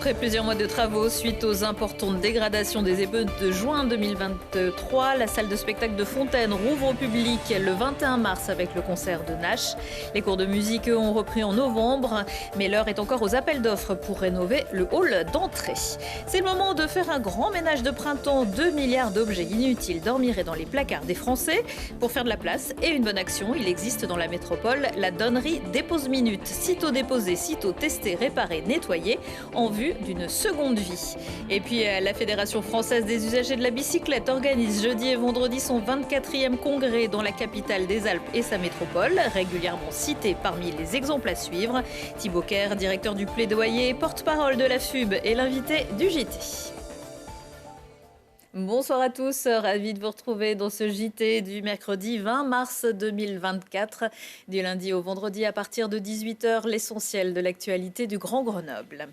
Après plusieurs mois de travaux suite aux importantes dégradations des émeutes de juin 2023, la salle de spectacle de Fontaine rouvre au public le 21 mars avec le concert de Nash. Les cours de musique, eux, ont repris en novembre, mais l'heure est encore aux appels d'offres pour rénover le hall d'entrée. C'est le moment de faire un grand ménage de printemps. 2 milliards d'objets inutiles dormiraient dans les placards des Français. Pour faire de la place et une bonne action, il existe dans la métropole la donnerie Dépose Minute. Sitôt déposé, sitôt testé, réparé, nettoyé, en vue d'une seconde vie. Et puis la Fédération française des usagers de la bicyclette organise jeudi et vendredi son 24e congrès dans la capitale des Alpes et sa métropole, régulièrement cité parmi les exemples à suivre. Thibaut Kerr, directeur du plaidoyer, porte-parole de la FUB, est l'invité du JT. Bonsoir à tous, ravi de vous retrouver dans ce JT du mercredi 20 mars 2024. Du lundi au vendredi à partir de 18h, l'essentiel de l'actualité du Grand Grenoble.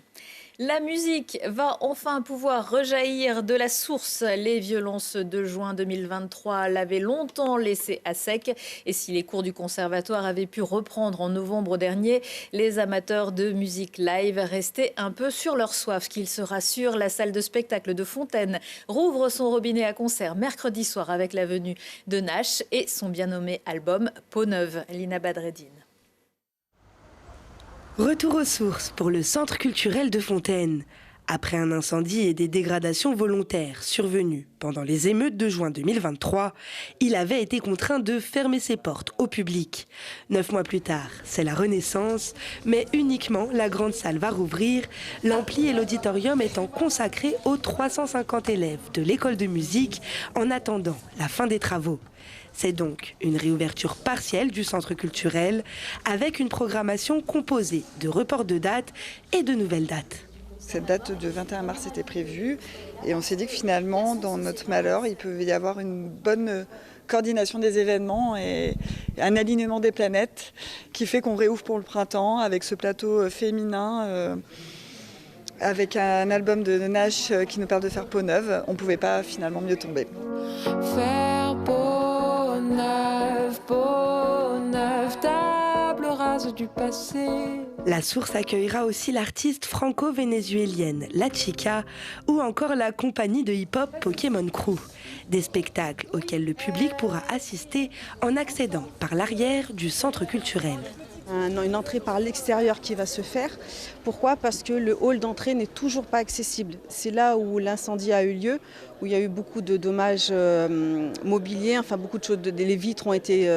La musique va enfin pouvoir rejaillir de la source. Les violences de juin 2023 l'avaient longtemps laissé à sec. Et si les cours du conservatoire avaient pu reprendre en novembre dernier, les amateurs de musique live restaient un peu sur leur soif. Qu'ils se rassurent, la salle de spectacle de Fontaine rouvre son robinet à concert mercredi soir avec la venue de Nash et son bien nommé album Peau Neuve. Lina Badreddine. Retour aux sources pour le centre culturel de Fontaine. Après un incendie et des dégradations volontaires survenues pendant les émeutes de juin 2023, il avait été contraint de fermer ses portes au public. 9 mois plus tard, c'est la renaissance, mais uniquement la grande salle va rouvrir, l'ampli et l'auditorium étant consacrés aux 350 élèves de l'école de musique en attendant la fin des travaux. C'est donc une réouverture partielle du centre culturel avec une programmation composée de reports de dates et de nouvelles dates. Cette date de 21 mars était prévue et on s'est dit que finalement, dans notre malheur, il peut y avoir une bonne coordination des événements et un alignement des planètes qui fait qu'on réouvre pour le printemps avec ce plateau féminin. Avec un album de Nash qui nous parle de faire peau neuve, on ne pouvait pas finalement mieux tomber. Faire peau neuve, table rase du passé. La source accueillera aussi l'artiste franco-vénézuélienne La Chica ou encore la compagnie de hip-hop Pokémon Crew. Des spectacles auxquels le public pourra assister en accédant par l'arrière du centre culturel. Une entrée par l'extérieur qui va se faire. Pourquoi ? Parce que le hall d'entrée n'est toujours pas accessible. C'est là où l'incendie a eu lieu, où il y a eu beaucoup de dommages mobiliers, enfin beaucoup de choses, les vitres ont été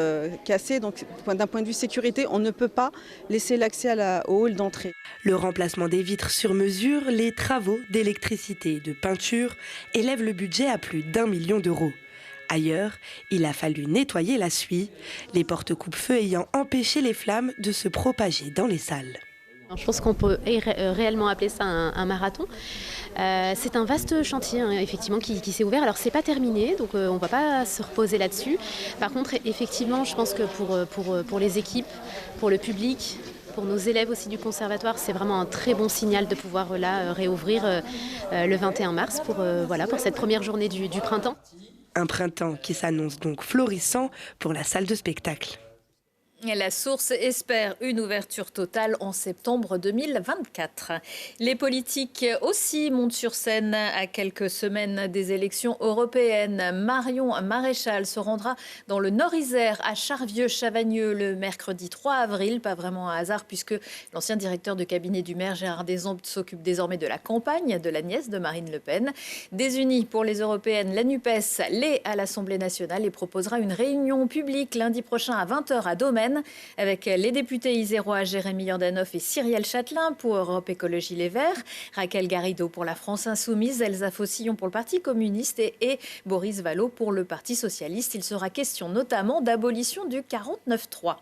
cassées. Donc d'un point de vue sécurité, on ne peut pas laisser l'accès au hall d'entrée. Le remplacement des vitres sur mesure, les travaux d'électricité et de peinture élèvent le budget à plus d'1 million d'euros. Ailleurs, il a fallu nettoyer la suie, les portes coupe-feu ayant empêché les flammes de se propager dans les salles. Je pense qu'on peut réellement appeler ça un marathon. C'est un vaste chantier effectivement qui s'est ouvert. Alors c'est pas terminé, donc on va pas se reposer là-dessus. Par contre, effectivement, je pense que pour les équipes, pour le public, pour nos élèves aussi du conservatoire, c'est vraiment un très bon signal de pouvoir réouvrir le 21 mars pour cette première journée du printemps. Un printemps qui s'annonce donc florissant pour la salle de spectacle. La source espère une ouverture totale en septembre 2024. Les politiques aussi montent sur scène à quelques semaines des élections européennes. Marion Maréchal se rendra dans le Nord-Isère à Charvieux-Chavagneux le mercredi 3 avril. Pas vraiment un hasard puisque l'ancien directeur de cabinet du maire Gérard Desembre s'occupe désormais de la campagne de la nièce de Marine Le Pen. Désunie pour les européennes, la NUPES l'est à l'Assemblée nationale et proposera une réunion publique lundi prochain à 20h à Domaine avec les députés isérois Jérémy Jordanov et Cyrielle Châtelain pour Europe Écologie Les Verts, Raquel Garrido pour la France Insoumise, Elsa Fossillon pour le Parti communiste et Boris Vallaud pour le Parti socialiste. Il sera question notamment d'abolition du 49.3.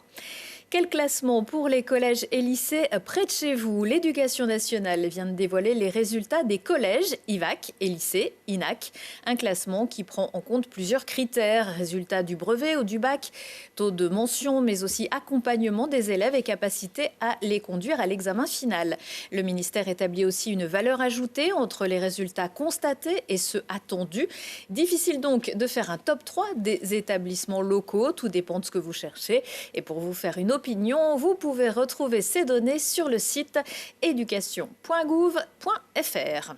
Quel classement pour les collèges et lycées près de chez vous? L'Éducation nationale vient de dévoiler les résultats des collèges, IVAC, et lycées, INAC. Un classement qui prend en compte plusieurs critères. Résultats du brevet ou du bac, taux de mention, mais aussi accompagnement des élèves et capacité à les conduire à l'examen final. Le ministère établit aussi une valeur ajoutée entre les résultats constatés et ceux attendus. Difficile donc de faire un top 3 des établissements locaux. Tout dépend de ce que vous cherchez. Et pour vous faire une d'opinion. Vous pouvez retrouver ces données sur le site éducation.gouv.fr.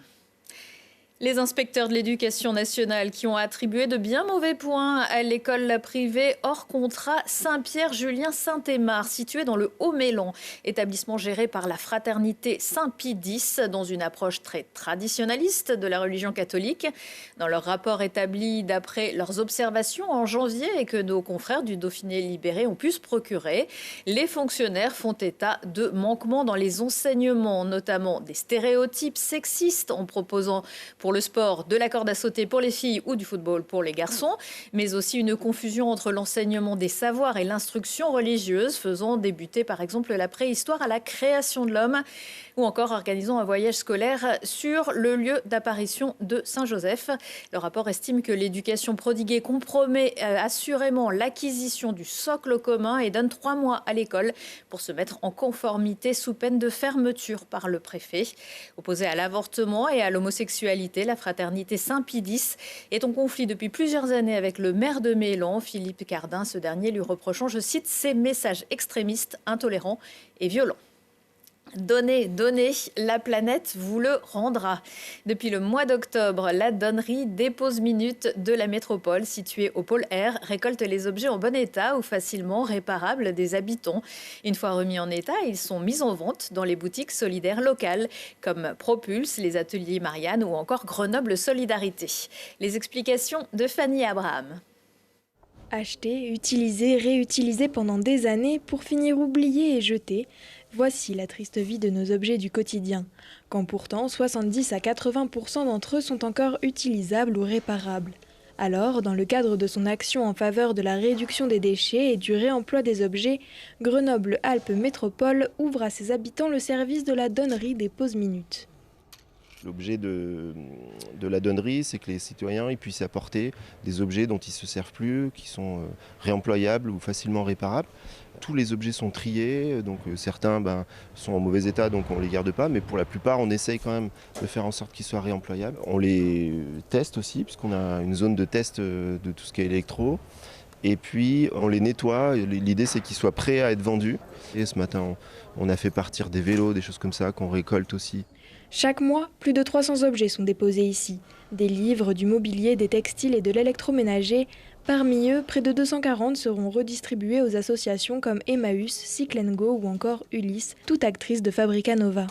Les inspecteurs de l'éducation nationale qui ont attribué de bien mauvais points à l'école privée hors contrat Saint-Pierre-Julien-Saint-Aymar, située dans le Haut-Mélan, établissement géré par la fraternité Saint-Pie X, dans une approche très traditionnaliste de la religion catholique. Dans leur rapport établi d'après leurs observations en janvier et que nos confrères du Dauphiné Libéré ont pu se procurer, les fonctionnaires font état de manquements dans les enseignements, notamment des stéréotypes sexistes en proposant pour le sport de la corde à sauter pour les filles ou du football pour les garçons, mais aussi une confusion entre l'enseignement des savoirs et l'instruction religieuse, faisant débuter par exemple la préhistoire à la création de l'homme, ou encore organisant un voyage scolaire sur le lieu d'apparition de Saint-Joseph. Le rapport estime que l'éducation prodiguée compromet assurément l'acquisition du socle commun et donne 3 mois à l'école pour se mettre en conformité sous peine de fermeture par le préfet. Opposée à l'avortement et à l'homosexualité, la fraternité Saint-Pie X est en conflit depuis plusieurs années avec le maire de Mélan, Philippe Cardin, ce dernier lui reprochant, je cite, ses messages extrémistes, intolérants et violents. Donnez, la planète vous le rendra. Depuis le mois d'octobre, la donnerie Dépose Minute de la métropole, située au pôle R, récolte les objets en bon état ou facilement réparables des habitants. Une fois remis en état, ils sont mis en vente dans les boutiques solidaires locales, comme Propulse, les ateliers Marianne ou encore Grenoble Solidarité. Les explications de Fanny Abraham. Acheter, utiliser, réutiliser pendant des années pour finir oublié et jeté. Voici la triste vie de nos objets du quotidien, quand pourtant 70 à 80% d'entre eux sont encore utilisables ou réparables. Alors, dans le cadre de son action en faveur de la réduction des déchets et du réemploi des objets, Grenoble-Alpes Métropole ouvre à ses habitants le service de la donnerie Dépose Minute. L'objet de la donnerie, c'est que les citoyens ils puissent apporter des objets dont ils ne se servent plus, qui sont réemployables ou facilement réparables. Tous les objets sont triés, donc certains sont en mauvais état, donc on ne les garde pas, mais pour la plupart, on essaye quand même de faire en sorte qu'ils soient réemployables. On les teste aussi, puisqu'on a une zone de test de tout ce qui est électro. Et puis on les nettoie, l'idée c'est qu'ils soient prêts à être vendus. Et ce matin, on a fait partir des vélos, des choses comme ça, qu'on récolte aussi. Chaque mois, plus de 300 objets sont déposés ici. Des livres, du mobilier, des textiles et de l'électroménager. Parmi eux, près de 240 seront redistribués aux associations comme Emmaüs, Cycle & Go ou encore Ulysse, toutes actrices de Fabrica Nova.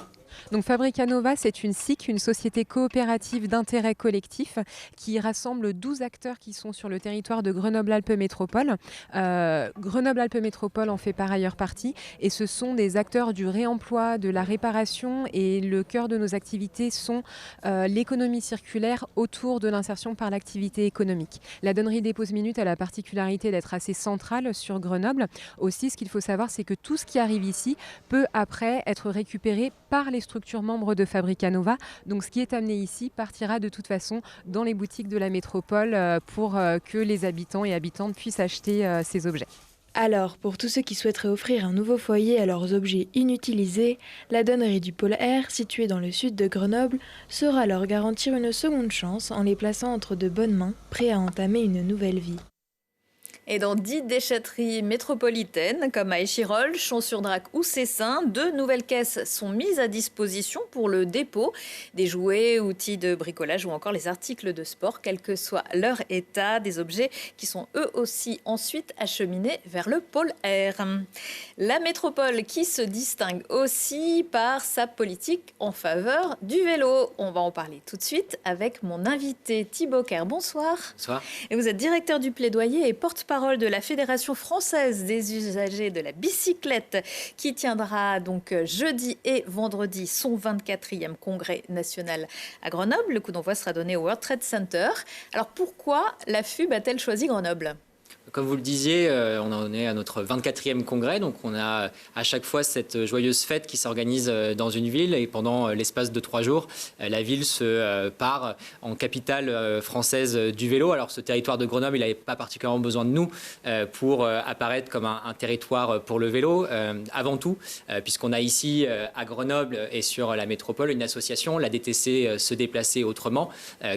Donc Fabrica Nova, c'est une SIC, une société coopérative d'intérêt collectif qui rassemble 12 acteurs qui sont sur le territoire de Grenoble-Alpes Métropole. Grenoble-Alpes Métropole en fait par ailleurs partie et ce sont des acteurs du réemploi, de la réparation et le cœur de nos activités sont l'économie circulaire autour de l'insertion par l'activité économique. La donnerie Dépose Minute a la particularité d'être assez centrale sur Grenoble. Aussi, ce qu'il faut savoir, c'est que tout ce qui arrive ici peut après être récupéré par les structures membres de Fabrica Nova. Donc ce qui est amené ici partira de toute façon dans les boutiques de la métropole pour que les habitants et habitantes puissent acheter ces objets. Alors, pour tous ceux qui souhaiteraient offrir un nouveau foyer à leurs objets inutilisés, la donnerie du pôle R, située dans le sud de Grenoble, saura leur garantir une seconde chance en les plaçant entre de bonnes mains, prêts à entamer une nouvelle vie. Et dans 10 déchetteries métropolitaines comme à Échirolles, Champs-sur-Drac ou Cessin, 2 nouvelles caisses sont mises à disposition pour le dépôt des jouets, outils de bricolage ou encore les articles de sport, quel que soit leur état, des objets qui sont eux aussi ensuite acheminés vers le pôle R. La métropole qui se distingue aussi par sa politique en faveur du vélo. On va en parler tout de suite avec mon invité Thibaut Kerr. Bonsoir. Bonsoir. Et vous êtes directeur du plaidoyer et porte-parole de la Fédération française des usagers de la bicyclette qui tiendra donc jeudi et vendredi son 24e congrès national à Grenoble. Le coup d'envoi sera donné au World Trade Center. Alors pourquoi la FUB a-t-elle choisi Grenoble ? Comme vous le disiez, on en est à notre 24e congrès, donc on a à chaque fois cette joyeuse fête qui s'organise dans une ville et pendant l'espace de 3 jours, la ville se part en capitale française du vélo. Alors ce territoire de Grenoble, il n'avait pas particulièrement besoin de nous pour apparaître comme un territoire pour le vélo. Avant tout, puisqu'on a ici à Grenoble et sur la métropole une association, la DTC Se Déplacer Autrement,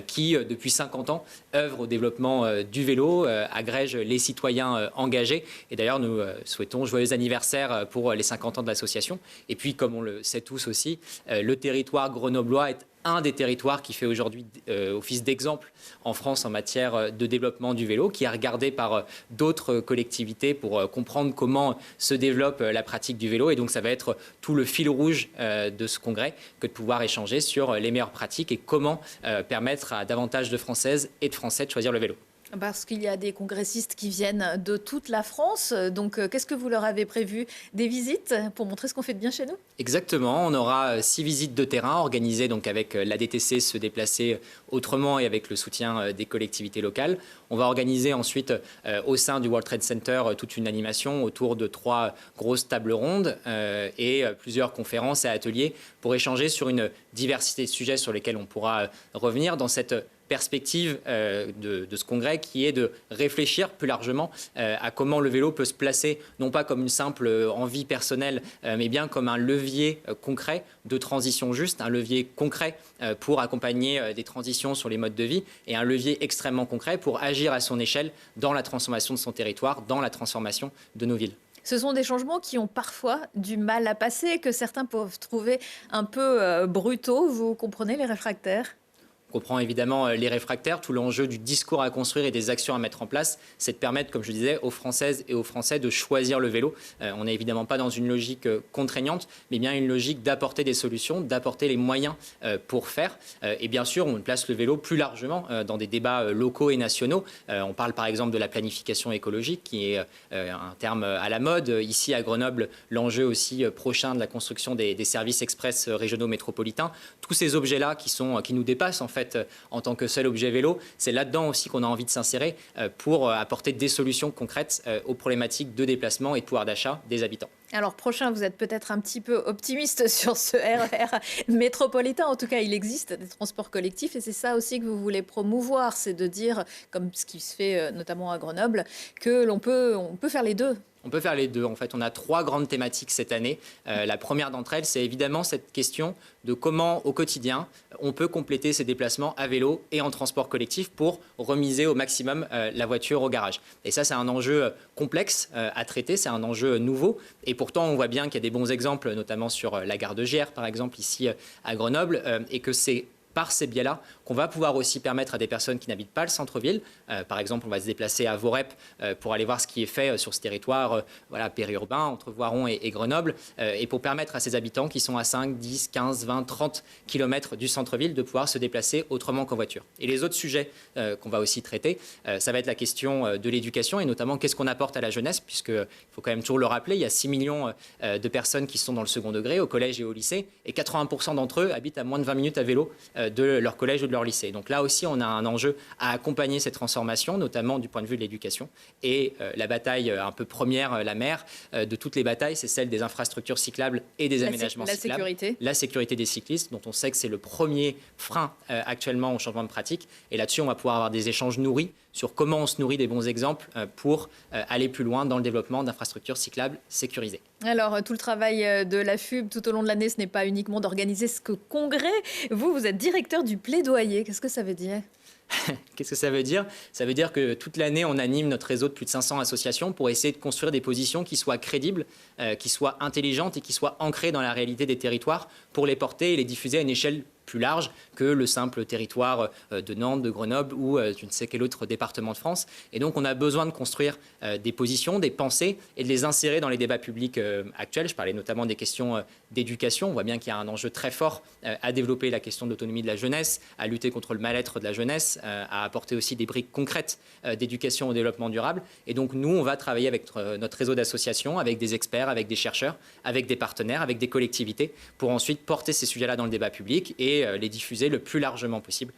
qui depuis 50 ans œuvre au développement du vélo, agrège les les citoyens engagés. Et d'ailleurs, nous souhaitons joyeux anniversaire pour les 50 ans de l'association. Et puis, comme on le sait tous aussi, le territoire grenoblois est un des territoires qui fait aujourd'hui office d'exemple en France en matière de développement du vélo, qui est regardé par d'autres collectivités pour comprendre comment se développe la pratique du vélo. Et donc ça va être tout le fil rouge de ce congrès que de pouvoir échanger sur les meilleures pratiques et comment permettre à davantage de Françaises et de Français de choisir le vélo. Parce qu'il y a des congressistes qui viennent de toute la France. Donc, qu'est-ce que vous leur avez prévu? Des visites pour montrer ce qu'on fait de bien chez nous? Exactement. On aura 6 visites de terrain organisées donc avec l'ADTC se déplacer autrement et avec le soutien des collectivités locales. On va organiser ensuite au sein du World Trade Center toute une animation autour de 3 grosses tables rondes et plusieurs conférences et ateliers pour échanger sur une diversité de sujets sur lesquels on pourra revenir dans cette perspective de ce congrès qui est de réfléchir plus largement à comment le vélo peut se placer, non pas comme une simple envie personnelle, mais bien comme un levier concret de transition juste, un levier concret pour accompagner des transitions sur les modes de vie et un levier extrêmement concret pour agir à son échelle dans la transformation de son territoire, dans la transformation de nos villes. Ce sont des changements qui ont parfois du mal à passer, que certains peuvent trouver un peu brutaux. Vous comprenez les réfractaires? On comprend évidemment les réfractaires. Tout l'enjeu du discours à construire et des actions à mettre en place, c'est de permettre, comme je disais, aux Françaises et aux Français de choisir le vélo. On n'est évidemment pas dans une logique contraignante, mais bien une logique d'apporter des solutions, d'apporter les moyens pour faire. Et bien sûr, on place le vélo plus largement dans des débats locaux et nationaux. On parle par exemple de la planification écologique, qui est un terme à la mode. Ici, à Grenoble, l'enjeu aussi prochain de la construction des services express régionaux métropolitains. Tous ces objets-là qui nous dépassent en fait en tant que seul objet vélo, c'est là-dedans aussi qu'on a envie de s'insérer pour apporter des solutions concrètes aux problématiques de déplacement et de pouvoir d'achat des habitants. Alors prochain, vous êtes peut-être un petit peu optimiste sur ce RER métropolitain. En tout cas, il existe des transports collectifs et c'est ça aussi que vous voulez promouvoir, c'est de dire, comme ce qui se fait notamment à Grenoble, que on peut faire les deux. On peut faire les deux. En fait, on a 3 grandes thématiques cette année. La première d'entre elles, c'est évidemment cette question de comment, au quotidien, on peut compléter ses déplacements à vélo et en transport collectif pour remiser au maximum la voiture au garage. Et ça, c'est un enjeu complexe à traiter, c'est un enjeu nouveau. Et pourtant, on voit bien qu'il y a des bons exemples, notamment sur la gare de Giers, par exemple, ici à Grenoble, et que c'est par ces biais-là qu'on va pouvoir aussi permettre à des personnes qui n'habitent pas le centre-ville. Par exemple, on va se déplacer à Vorep pour aller voir ce qui est fait sur ce territoire périurbain, entre Voiron et Grenoble, et pour permettre à ces habitants qui sont à 5, 10, 15, 20, 30 km du centre-ville de pouvoir se déplacer autrement qu'en voiture. Et les autres sujets qu'on va aussi traiter, ça va être la question de l'éducation et notamment qu'est-ce qu'on apporte à la jeunesse, puisqu'il faut quand même toujours le rappeler, il y a 6 millions de personnes qui sont dans le second degré, au collège et au lycée, et 80% d'entre eux habitent à moins de 20 minutes à vélo de leur collège ou de leur lycée. Donc là aussi, on a un enjeu à accompagner cette transformation, notamment du point de vue de l'éducation. Et la bataille un peu première, la mère de toutes les batailles, c'est celle des infrastructures cyclables et des aménagements cyclables. La sécurité des cyclistes, dont on sait que c'est le premier frein actuellement au changement de pratique. Et là-dessus, on va pouvoir avoir des échanges nourris sur comment on se nourrit des bons exemples pour aller plus loin dans le développement d'infrastructures cyclables sécurisées. Alors, tout le travail de la FUB tout au long de l'année, ce n'est pas uniquement d'organiser ce congrès. Vous êtes directeur du plaidoyer. Qu'est-ce que ça veut dire ? Qu'est-ce que ça veut dire ? Ça veut dire que toute l'année, on anime notre réseau de plus de 500 associations pour essayer de construire des positions qui soient crédibles, qui soient intelligentes et qui soient ancrées dans la réalité des territoires pour les porter et les diffuser à une échelle plus large que le simple territoire de Nantes, de Grenoble ou je ne sais quel autre département de France. Et donc, on a besoin de construire des positions, des pensées et de les insérer dans les débats publics actuels. Je parlais notamment des questions d'éducation. On voit bien qu'il y a un enjeu très fort à développer la question de l'autonomie de la jeunesse, à lutter contre le mal-être de la jeunesse, à apporter aussi des briques concrètes d'éducation au développement durable. Et donc, nous, on va travailler avec notre réseau d'associations, avec des experts, avec des chercheurs, avec des partenaires, avec des collectivités, pour ensuite porter ces sujets-là dans le débat public et les diffuser le plus largement possible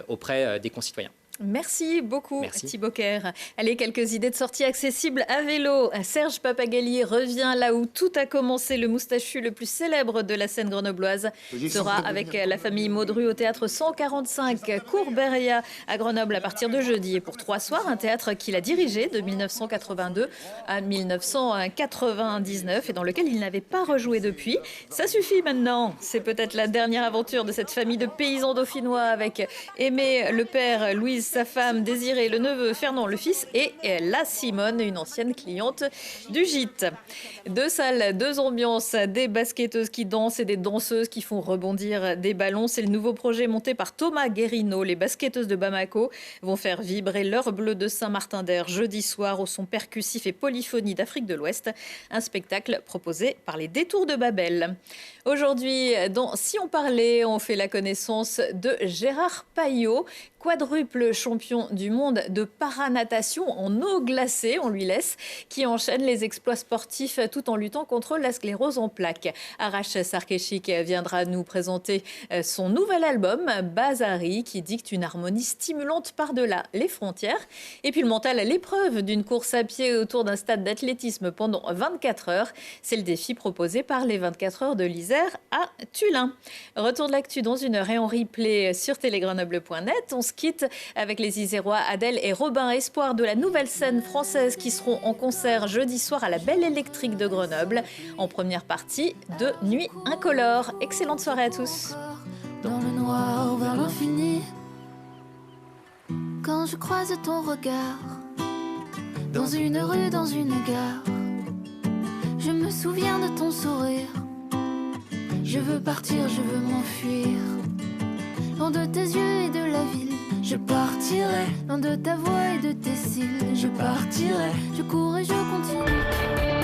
auprès des concitoyens. Merci beaucoup, Thibaut Kerr. Allez, quelques idées de sortie accessibles à vélo. Serge Papagalier revient là où tout a commencé. Le moustachu le plus célèbre de la scène grenobloise sera avec la famille Maudru au théâtre 145 Courberia à Grenoble à partir de jeudi. Et pour 3 soirs, un théâtre qu'il a dirigé de 1982 à 1999 et dans lequel il n'avait pas rejoué depuis. Ça suffit maintenant. C'est peut-être la dernière aventure de cette famille de paysans dauphinois avec Aimé le père, Louise sa femme Désirée, le neveu Fernand, le fils, et la Simone, une ancienne cliente du gîte. 2 salles, 2 ambiances, des basketteuses qui dansent et des danseuses qui font rebondir des ballons. C'est le nouveau projet monté par Thomas Guérino. Les basketteuses de Bamako vont faire vibrer l'heure bleue de Saint-Martin-d'Air jeudi soir au son percussif et polyphonie d'Afrique de l'Ouest. Un spectacle proposé par les Détours de Babel. Aujourd'hui, dans Si on parlait, on fait la connaissance de Gérard Paillot, quadruple champion du monde de paranatation en eau glacée, on lui laisse, qui enchaîne les exploits sportifs tout en luttant contre la sclérose en plaques. Arash Sarkeshik viendra nous présenter son nouvel album, Bazari, qui dicte une harmonie stimulante par-delà les frontières. Et puis le mental, l'épreuve d'une course à pied autour d'un stade d'athlétisme pendant 24 heures. C'est le défi proposé par les 24 heures de l'Isère à Tullin. Retour de l'actu dans 1 heure et en replay sur télégrenoble.net. On se quitte avec les Isérois Adèle et Robin, espoir de la nouvelle scène française qui seront en concert jeudi soir à la Belle Électrique de Grenoble, en première partie de Nuit Incolore. Excellente soirée à tous. Dans le noir vers l'infini, quand je croise ton regard, dans une rue, dans une gare, je me souviens de ton sourire. Je veux partir, je veux m'enfuir, loin de tes yeux et de la ville. Je partirai, loin de ta voix et de tes cils. Je partirai, je cours et je continue.